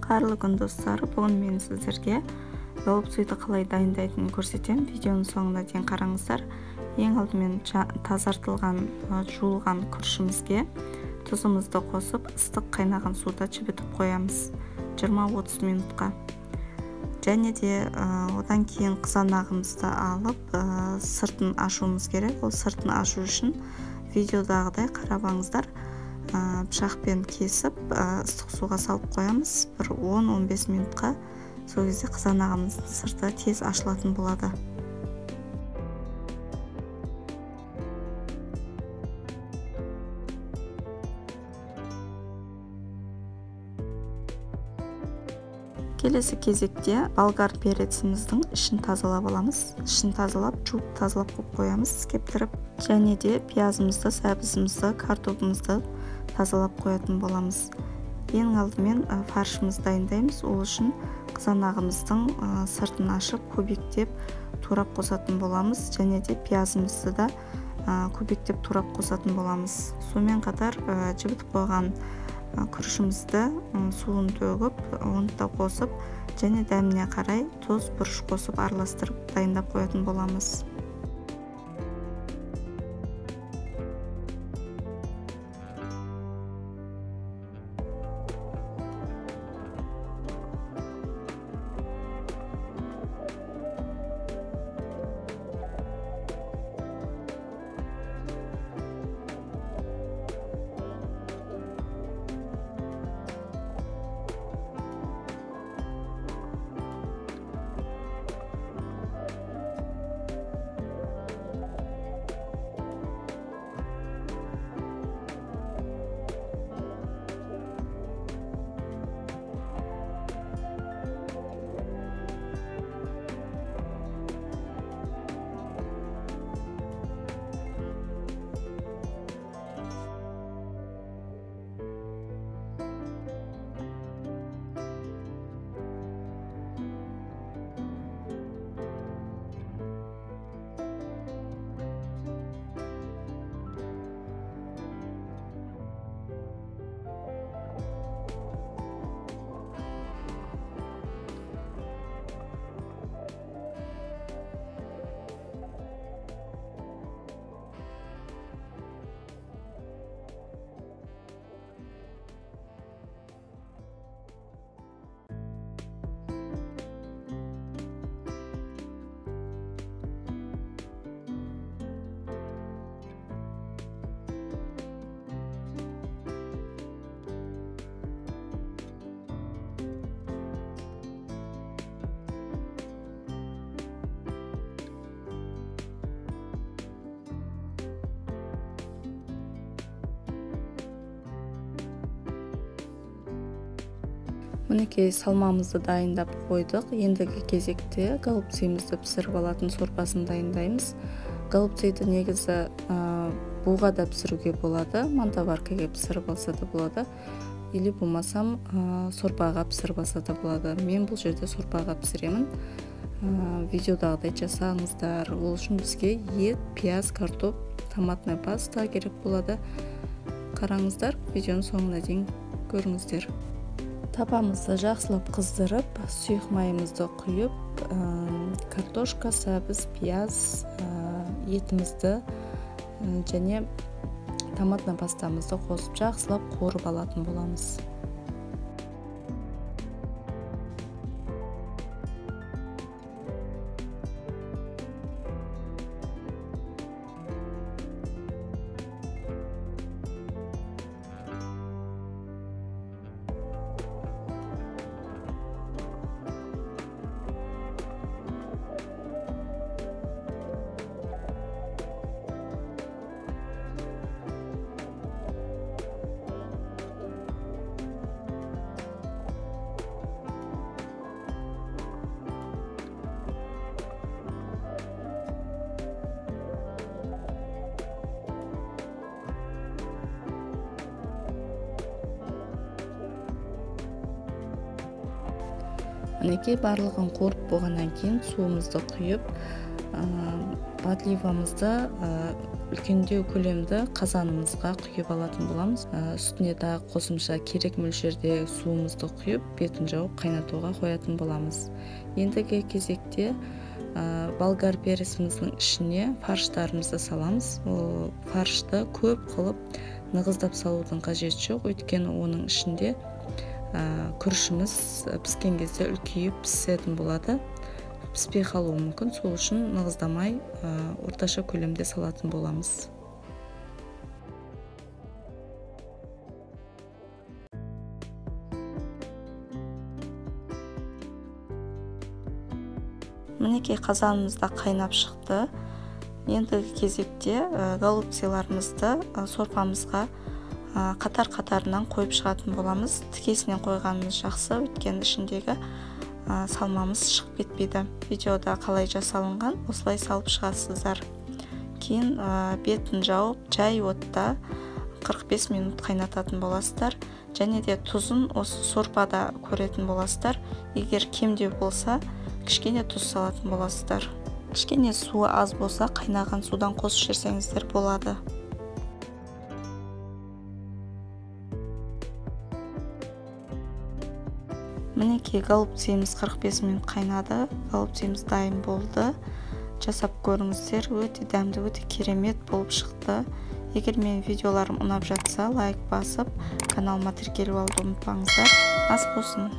Қайырлы күн достар, бүгін мен сіздерге голуб суйды қалай дайындайтынын көрсетемін. Видеоның соңына дейін қараңыздар. Ең алдымен тазартылған, жуылған күрішімізге тұзымызды қосып, ыстық қайнаған суда жібітіп қоямыз 20-30 минутқа. Және де одан кейін қызанағымызды алып, сыртын ашуымыз керек. Ол сыртын ашу үшін видеодағыдай қарабаңыздар. Пышақпен кесіп, ыстық суға салып қоямыз. Бір 10-15 минутқа. Сол кезде қызанағымыздың сырты тез ашылатын болады. Келесі кезекте болгар переціміздің ішін тазалап аламыз. Ішін тазалап, жуып тазалап қоямыз, кептіріп. Және де пиязымызды, сәбізімізді, картопымызды тазалап қоятын боламыз. Ең алдымен фаршымызды дайындаймыз. Ол үшін қызанағымыздың сыртын ашып, көбектеп турап қосатын боламыз. Және де пиязымызды да көбектеп турап қосатын боламыз. Сонымен қатар жібітіп қойған күрішімізді суын төгіп, оны да қосып, және дәміне қарай тұз, бұрыш қосып араластырып дайындап қоятын боламыз. Мінекей салмамызды дайындап қойдық. Ендігі кезекте голубцыйымызды пісіріп алатын сорпасын дайындаймыз. Голубцыйды негізі буғада пісіруге болады, мантоваркаға пісіріп алса да болады, или болмасам сорпаға пісіріп алса да болады. Мен бұл жерде сорпаға пісіремін. Видеодағыдай жасаңыздар. Ол үшін бізге ет, пияз, картоп, томатный паста керек болады. Қараңыздар, видеоның соңына дейін көріңіздер. Тапамызды жақсылап қыздырып, сұйық майымызды құйып, картошка, сәбіз, пияз, етімізді және томатный пастамызды қосып жақсылап қуырып алатын боламыз. Мінекей барлығын қорып болғаннан кейін суымызды құйып, подливамызды үлкендеу көлемді қазанымызға құйып алатын боламыз. Үстіне тағы қосымша керек мөлшерде суымызды құйып, бетін жауып қайнатуға қоятын боламыз. Ендігі кезекте болгар пересіміздің ішіне фарштарымызды саламыз. Фаршты көп қылып нығыздап салудың қажеті жоқ, өйткені оның ішінде күрішіміз піскен кезде үлкейіп пісетін болады. Піспей қалуы мүмкін, сол үшін нығыздамай орташа көлемде салатын боламыз. Мінекей қазанымызда қайнап шықты. Ендігі кезекте голубциларымызды сорпамызға қатар-қатарынан қойып шығатын боламыз. Тікесінен қойғанымыз жақсы, өйткені ішіндегі салмамыз шығып кетпейді. Видеода қалай жасалынған, осылай салып шығасыздар. Кейін бетін жауып, жай отта 45 минут қайнататын боласыздар. Және де тұзын осы сорпада көретін боласыздар. Егер кемдеу болса, кішкене тұз салатын боласыздар. Кішкене суы аз болса, қайнаған судан қосып жіберсеңіздер болады. Мінекей голубцеміз 45 минут қайнады. Голубцеміз дайын болды. Жасап көріңіздер, өте дәмді, өте керемет болып шықты. Егер менің видеоларым ұнап жатса, лайк басып, каналыма тіркеліп алуды ұмытпаңыздар. Ас болсын.